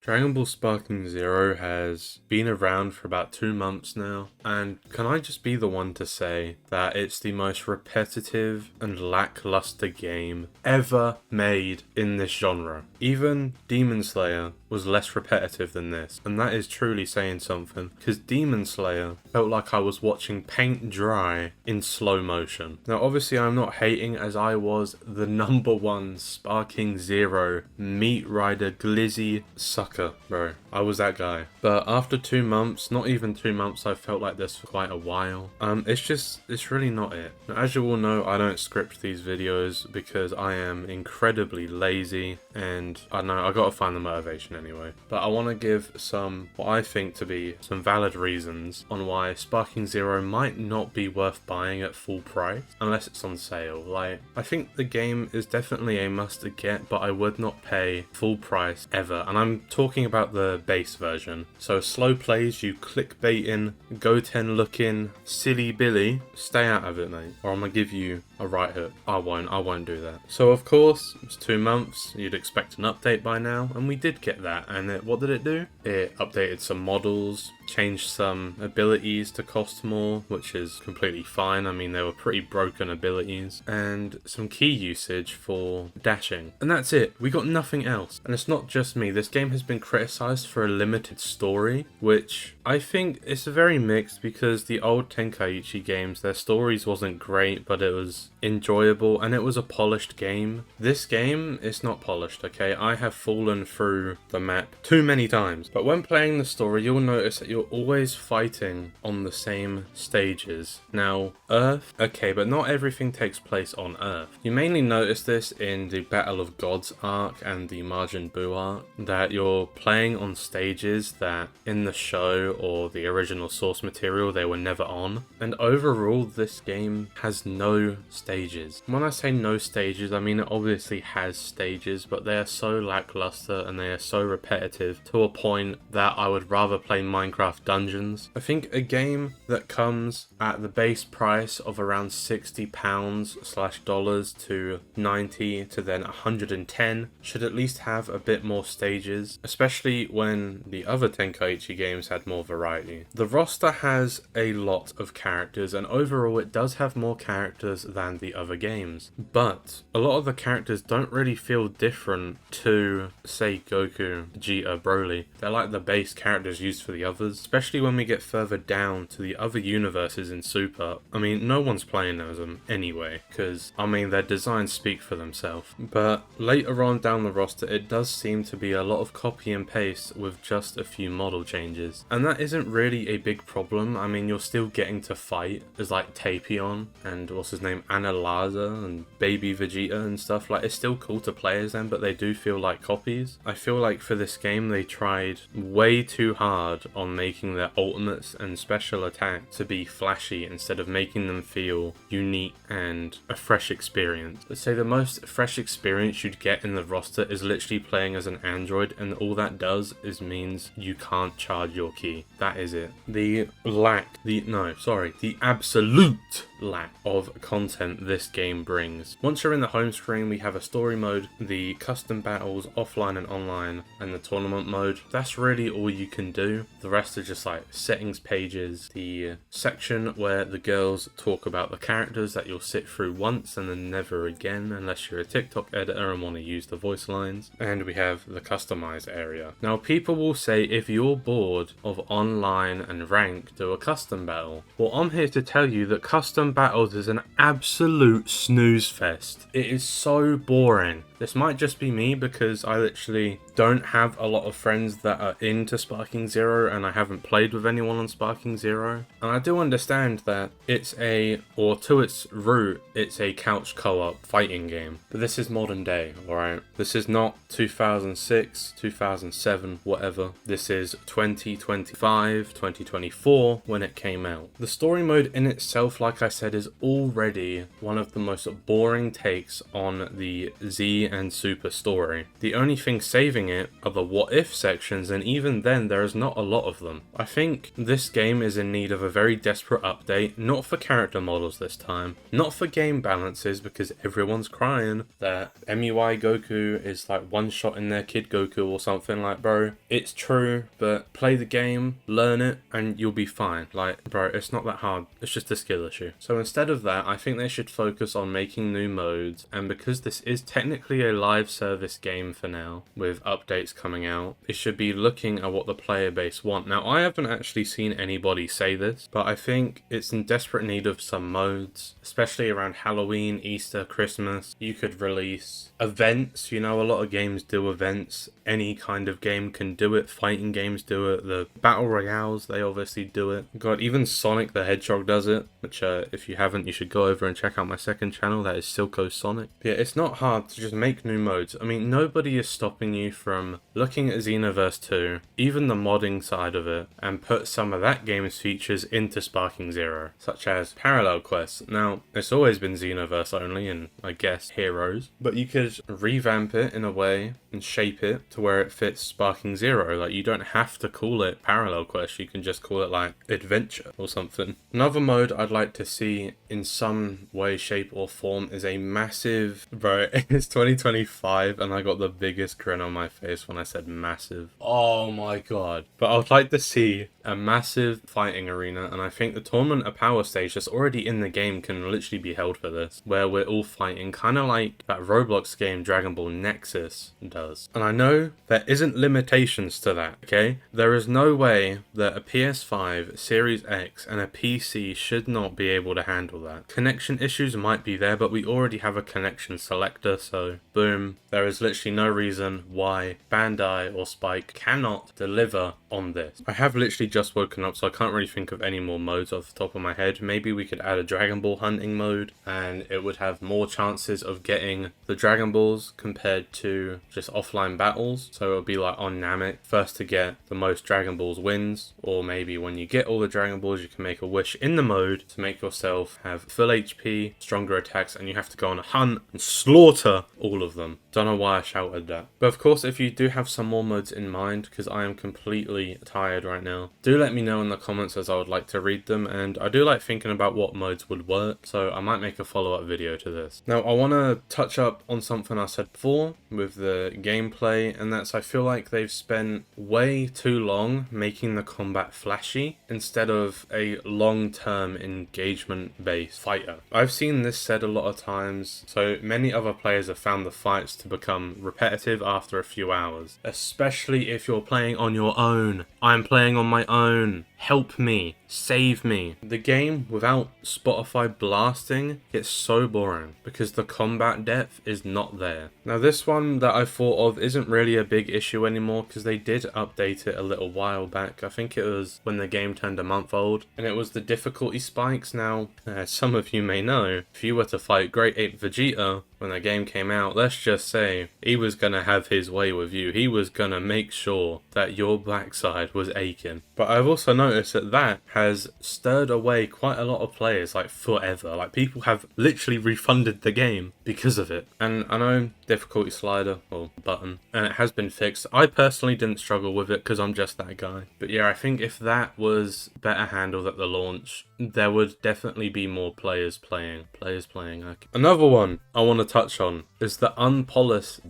Dragon Ball Sparking Zero has been around for about 2 months now, and can I just be the one to say that it's the most repetitive and lackluster game ever made in this genre. Even Demon Slayer was less repetitive than this, and that is truly saying something, because Demon Slayer felt like I was watching paint dry in slow motion. Now obviously I'm not hating, as I was the #1 Sparking Zero Meat Rider Glizzy sucker, bro. I was that guy. But after 2 months, not even 2 months, I felt like this for quite a while. It's really not it. Now, as you all know, I don't script these videos because I am incredibly lazy, and I know I gotta find the motivation anyway. But I want to give some, what I think to be some valid reasons on why Sparking Zero might not be worth buying at full price unless it's on sale. Like, I think the game is definitely a must to get, but I would not pay full price ever. And I'm talking about the base version. So slow plays, you clickbaiting, Goten looking, silly Billy, stay out of it, mate, or I'm gonna give you a right hook. I won't do that. So of course, it's 2 months, you'd expect an update by now, and we did get that. And what did it do? It updated some models, changed some abilities to cost more, which is completely fine. I mean, they were pretty broken abilities, and some key usage for dashing. And that's it. We got nothing else. And it's not just me. This game has been criticized for a limited story, which I think is very mixed, because the old Tenkaichi games, their stories wasn't great, but it was enjoyable and it was a polished game. This game is not polished, okay? I have fallen through the map too many times, but when playing the story, you'll notice that you're always fighting on the same stages. Now, Earth, okay, but not everything takes place on Earth. You mainly notice this in the Battle of Gods arc and the Majin Buu arc, that you're playing on stages that in the show or the original source material they were never on. And overall, this game has no stages. When I say no stages, I mean it obviously has stages, but they are so lackluster and they are so repetitive to a point that I would rather play Minecraft Dungeons. I think a game that comes at the base price of around £60/dollars to 90 to then 110 should at least have a bit more stages, especially when the other Tenkaichi games had more variety. The roster has a lot of characters, and overall it does have more characters than the other games, but a lot of the characters don't really feel different to, say, Goku, Vegeta, Broly. They're like the base characters used for the others, especially when we get further down to the other universes in Super. I mean, no one's playing as them anyway, because, I mean, their designs speak for themselves. But later on down the roster, it does seem to be a lot of copy and paste with just a few model changes. And that isn't really a big problem. I mean, you're still getting to fight as like Tapion and what's his name, Analaza and Baby Vegeta and stuff. Like, it's still cool to play as them, but they do feel like copies. I feel like for this game, they tried way too hard on making their ultimates and special attack to be flashy instead of making them feel unique and a fresh experience. Let's say the most fresh experience you'd get in the roster is literally playing as an android, and all that does is means you can't charge your ki. That is it. The absolute lack of content this game brings. Once you're in the home screen, we have a story mode, the custom battles offline and online, and the tournament mode. That's really all you can do. The rest are just like settings pages, the section where the girls talk about the characters that you'll sit through once and then never again unless you're a TikTok editor and want to use the voice lines, and we have the customized area. Now, people will say, if you're bored of online and rank, do a custom battle. Well, I'm here to tell you that custom battles is an absolute snooze fest. It is so boring. This might just be me, because I literally don't have a lot of friends that are into Sparking Zero, and I haven't played with anyone on Sparking Zero. And I do understand that to its root, it's a couch co-op fighting game. But this is modern day, alright? This is not 2006, 2007, whatever. This is 2025, 2024 when it came out. The story mode in itself, like I said, is already be one of the most boring takes on the Z and Super story. The only thing saving it are the what if sections, and even then there is not a lot of them. I think this game is in need of a very desperate update, not for character models this time, not for game balances because everyone's crying that MUI Goku is like one shot in their Kid Goku or something. Like, bro, it's true, but play the game, learn it, and you'll be fine. Like, bro, it's not that hard, it's just a skill issue. So instead of that, I think they should focus on making new modes, and because this is technically a live service game for now, with updates coming out, it should be looking at what the player base want. Now, I haven't actually seen anybody say this, but I think it's in desperate need of some modes, especially around Halloween, Easter, Christmas. You could release events, you know, a lot of games do events. Any kind of game can do it. Fighting games do it. The Battle Royales, they obviously do it. God, even Sonic the Hedgehog does it, which if you haven't, you should go over and check out my second channel. That is Silco Sonic. But yeah, it's not hard to just make new modes. I mean, nobody is stopping you from looking at Xenoverse 2, even the modding side of it, and put some of that game's features into Sparking Zero, such as parallel quests. Now, it's always been Xenoverse only, and I guess Heroes, but you could revamp it in a way and shape it to where it fits Sparking Zero. Like, you don't have to call it parallel quest, you can just call it like adventure or something. Another mode I'd like to see in some way, shape or form is a massive, bro, it's 2025 and I got the biggest grin on my face when I said massive. Oh my god. But I would like to see a massive fighting arena, and I think the Tournament of Power stage that's already in the game can literally be held for this, where we're all fighting kind of like that Roblox game Dragon Ball Nexus does. And I know there isn't limitations to that, okay? There is no way that a PS5, Series X and a PC should not be able to handle that. Connection issues might be there, but we already have a connection selector, so boom. There is literally no reason why Bandai or Spike cannot deliver on this. I have literally just woken up, so I can't really think of any more modes off the top of my head. Maybe we could add a Dragon Ball hunting mode, and it would have more chances of getting the Dragon Balls compared to just offline battles. So it would be like on Namek, first to get the most Dragon Balls wins, or maybe when you get all the Dragon Balls, you can make a wish in the mode to make yourself have full HP, stronger attacks, and you have to go on a hunt and slaughter all of them. Don't know why I shouted that. But of course, if you do have some more modes in mind, because I am completely tired right now, do let me know in the comments, as I would like to read them, and I do like thinking about what modes would work, so I might make a follow-up video to this. Now, I want to touch up on something I said before with the gameplay, and that's I feel like they've spent way too long making the combat flashy instead of a long-term engagement-based fighter. I've seen this said a lot of times, so many other players have found the fights to become repetitive after a few hours, especially if you're playing on your own. I'm playing on my own. Help me. Save me. The game without Spotify blasting gets so boring because the combat depth is not there. Now, this one that I thought of isn't really a big issue anymore because they did update it a little while back. I think it was when the game turned a month old, and it was the difficulty spikes. Now, as some of you may know, if you were to fight Great Ape Vegeta when the game came out, let's just say he was gonna have his way with you. He was gonna make sure that your backside was aching. But I've also noticed that that has stirred away quite a lot of players, like forever. Like, people have literally refunded the game because of it. And I know difficulty slider or button, and it has been fixed. I personally didn't struggle with it because I'm just that guy. But yeah, I think if that was better handled at the launch, there would definitely be more players playing. Okay. Another one I want to touch on is the unpolished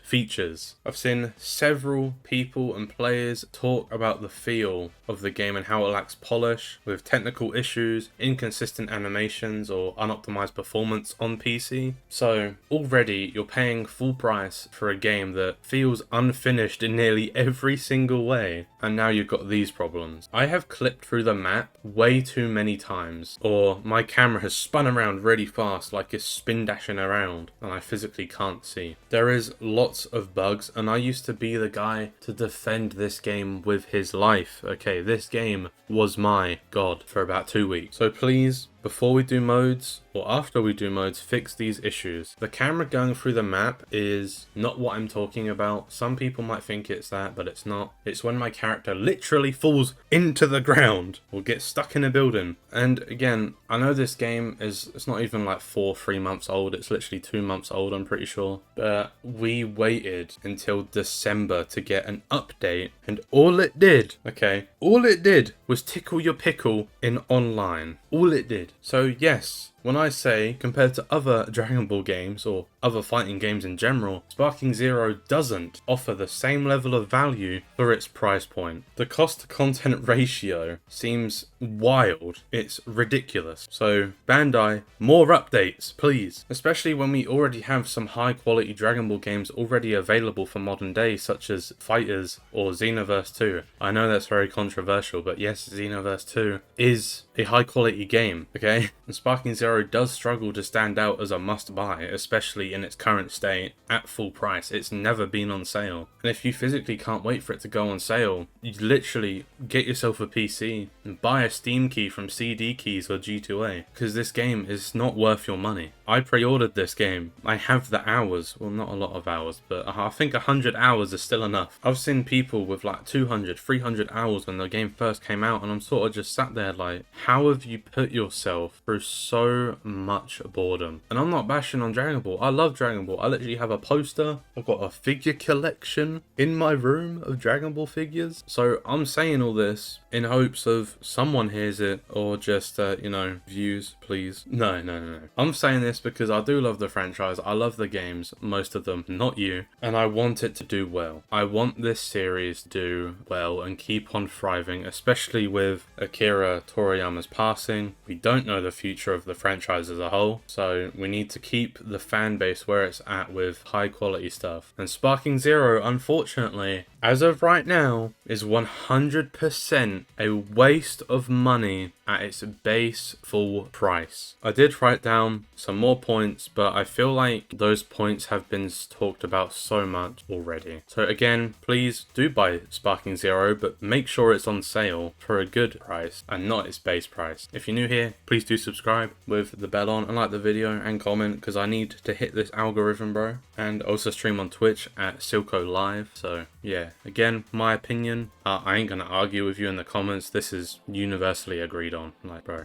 features. I've seen several people and players talk about the feel of the game and how it lacks polish, with technical issues, inconsistent animations, or unoptimized performance on PC. So already you're paying full price for a game that feels unfinished in nearly every single way, and now you've got these problems. I have clipped through the map way too many times, or my camera has spun around really fast like it's spin dashing around and I physically can't see. There is lots of bugs, and I used to be the guy to defend this game with his life. Okay, this game was my god for about 2 weeks. So please before we do modes or after we do modes, fix these issues. The camera going through the map is not what I'm talking about. Some people might think it's that, but it's not. It's when my character literally falls into the ground or gets stuck in a building. And again, I know this game it's not even like 3 months old. It's literally 2 months old, I'm pretty sure. But we waited until December to get an update, and all it did was tickle your pickle in online. All it did. So yes, when I say, compared to other Dragon Ball games or other fighting games in general, Sparking Zero doesn't offer the same level of value for its price point. The cost to content ratio seems wild. It's ridiculous. So Bandai, more updates, please. Especially when we already have some high quality Dragon Ball games already available for modern day, such as Fighters or Xenoverse 2. I know that's very controversial, but yes, Xenoverse 2 is a high quality game, okay? And Sparking Zero does struggle to stand out as a must buy, especially in its current state at full price. It's never been on sale. And if you physically can't wait for it to go on sale, you literally get yourself a PC and buy a Steam key from CD Keys or G2A, because this game is not worth your money. I pre-ordered this game. I have the hours, well, not a lot of hours, but I think 100 hours is still enough. I've seen people with like 200, 300 hours when the game first came out, and I'm sort of just sat there like, how have you put yourself through so much boredom? And I'm not bashing on Dragon Ball. I love Dragon Ball. I literally have a poster. I've got a figure collection in my room of Dragon Ball figures. So I'm saying all this in hopes of someone hears it, or just, views, please. No. I'm saying this because I do love the franchise. I love the games, most of them, not you. And I want it to do well. I want this series to do well and keep on thriving, especially with Akira Toriyama's passing. We don't know the future of the franchise as a whole, so we need to keep the fan base where it's at with high quality stuff. And Sparking Zero, unfortunately, as of right now, is 100% a waste of money at its base full price. I did write down some more points, but I feel like those points have been talked about so much already. So again, please do buy Sparking Zero, but make sure it's on sale for a good price and not its base price. If you're new here, please do subscribe with the bell on and like the video and comment, because I need to hit this algorithm, bro. And also stream on Twitch at Silco Live. So yeah, again, my opinion, I ain't gonna argue with you in the comments. This is universally agreed on, like, bro.